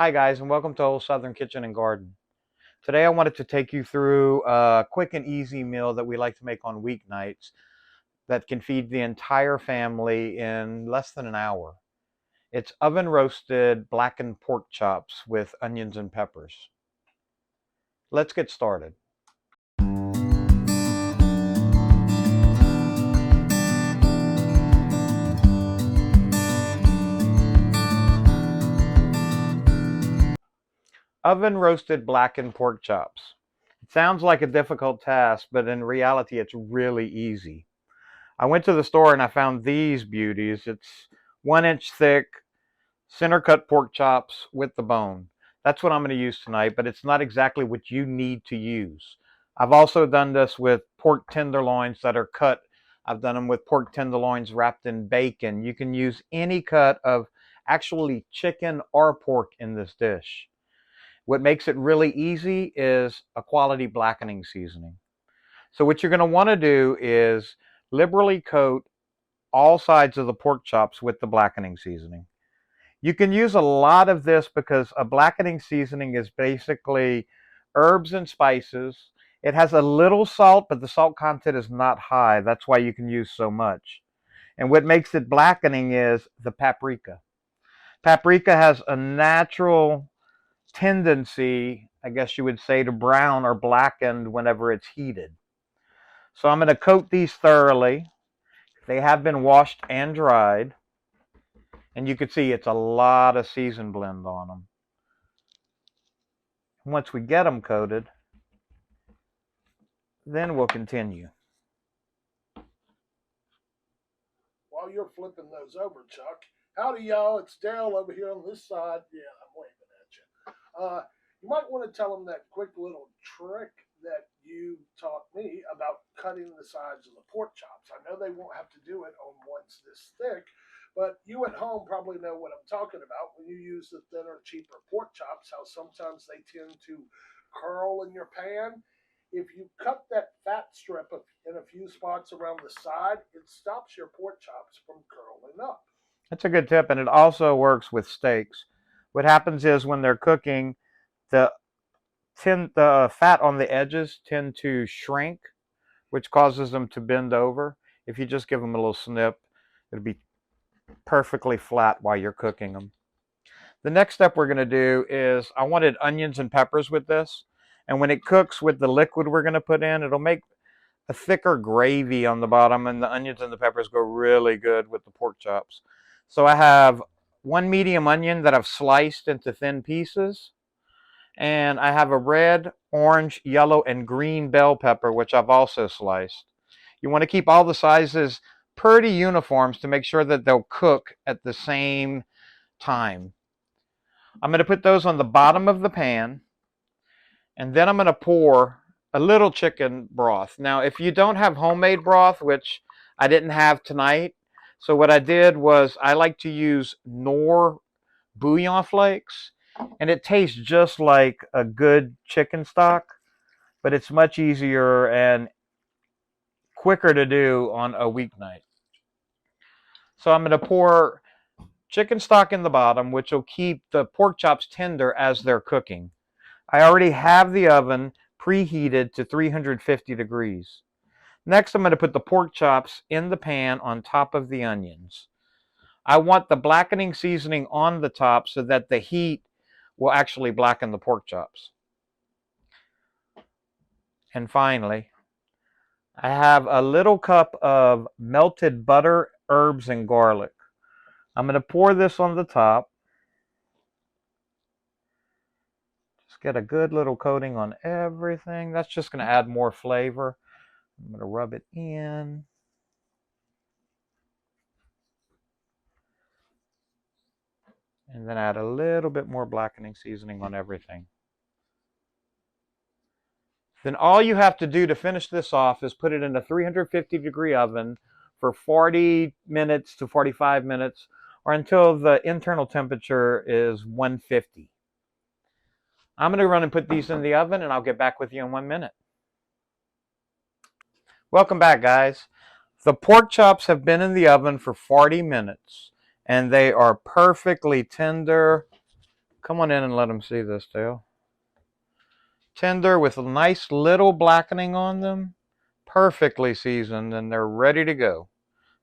Hi guys, and welcome to Old Southern Kitchen and Garden. Today I wanted to take you through a quick and easy meal that we like to make on weeknights that can feed the entire family in less than an hour. It's oven roasted blackened pork chops with onions and peppers. Let's get started. Oven roasted blackened pork chops. It sounds like a difficult task, but in reality it's really easy. I went to the store and I found these beauties. It's 1 inch thick, center cut pork chops with the bone. That's what I'm going to use tonight, but it's not exactly what you need to use. I've also done this with pork tenderloins that are cut. I've done them with pork tenderloins wrapped in bacon. You can use any cut of actually chicken or pork in this dish. What makes it really easy is a quality blackening seasoning. So what you're going to want to do is liberally coat all sides of the pork chops with the blackening seasoning. You can use a lot of this because a blackening seasoning is basically herbs and spices. It has a little salt, but the salt content is not high. That's why you can use so much. And what makes it blackening is the paprika. Paprika has a natural tendency, I guess you would say, to brown or blacken whenever it's heated. So I'm going to coat these thoroughly. They have been washed and dried. And you can see it's a lot of season blend on them. Once we get them coated, then we'll continue. While you're flipping those over, Chuck, howdy y'all, it's Dale over here on this side. Yeah, I'm waving at you. You might want to tell them that quick little trick that you taught me about cutting the sides of the pork chops. I know they won't have to do it on ones this thick, but you at home probably know what I'm talking about when you use the thinner, cheaper pork chops, how sometimes they tend to curl in your pan. If you cut that fat strip in a few spots around the side, it stops your pork chops from curling up. That's a good tip, and it also works with steaks. What happens is when they're cooking, the the fat on the edges tend to shrink, which causes them to bend over. If you just give them a little snip, it'll be perfectly flat while you're cooking them. The next step we're going to do is I wanted onions and peppers with this. And when it cooks with the liquid we're going to put in, it'll make a thicker gravy on the bottom, and the onions and the peppers go really good with the pork chops. So I have one medium onion that I've sliced into thin pieces, and I have a red, orange, yellow, and green bell pepper, which I've also sliced. You want to keep all the sizes pretty uniform to make sure that they'll cook at the same time. I'm going to put those on the bottom of the pan, and then I'm going to pour a little chicken broth. Now, if you don't have homemade broth, which I didn't have tonight, so what I did was I like to use Knorr bouillon flakes, and it tastes just like a good chicken stock, but it's much easier and quicker to do on a weeknight. So I'm going to pour chicken stock in the bottom, which will keep the pork chops tender as they're cooking. I already have the oven preheated to 350 degrees. Next, I'm going to put the pork chops in the pan on top of the onions. I want the blackening seasoning on the top so that the heat will actually blacken the pork chops. And finally, I have a little cup of melted butter, herbs, and garlic. I'm going to pour this on the top. Just get a good little coating on everything. That's just going to add more flavor. I'm going to rub it in. And then add a little bit more blackening seasoning on everything. Then all you have to do to finish this off is put it in a 350-degree oven for 40 minutes to 45 minutes, or until the internal temperature is 150. I'm going to run and put these in the oven, and I'll get back with you in 1 minute. Welcome back, guys. The pork chops have been in the oven for 40 minutes, and they are perfectly tender Come on in and let them see this, Dale. Tender with a nice little blackening on them. Perfectly seasoned, and they're ready to go.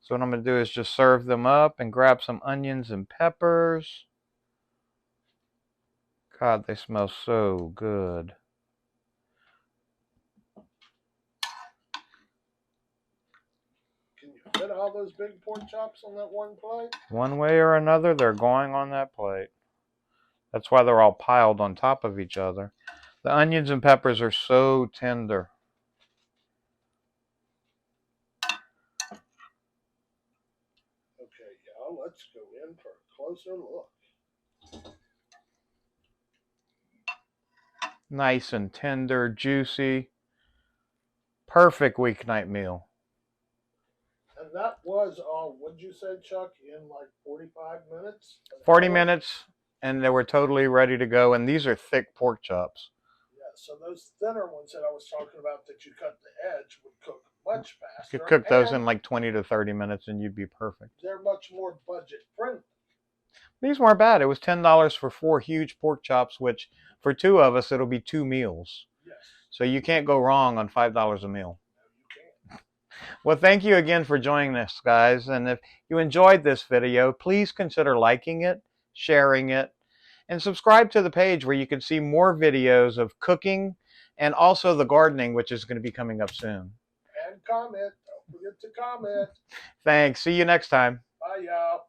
So what I'm going to do is just serve them up and grab some onions and peppers. God, they smell so good. Can you fit all those big pork chops on that one plate? One way or another, they're going on that plate. That's why they're all piled on top of each other. The onions and peppers are so tender. Okay, y'all, let's go in for a closer look. Nice and tender, juicy. Perfect weeknight meal. And that was all, what'd you say, Chuck, in like 45 minutes? 40 minutes, and they were totally ready to go. And these are thick pork chops. Yeah, so those thinner ones that I was talking about that you cut the edge would cook much faster. You could cook those in like 20 to 30 minutes and you'd be perfect. They're much more budget friendly. These weren't bad. It was $10 for 4 huge pork chops, which for 2 of us, it'll be 2 meals. Yes. So you can't go wrong on $5 a meal. No, you can't. Well, thank you again for joining us, guys. And if you enjoyed this video, please consider liking it, sharing it, and subscribe to the page where you can see more videos of cooking and also the gardening, which is going to be coming up soon. And comment. Don't forget to comment. Thanks. See you next time. Bye, y'all.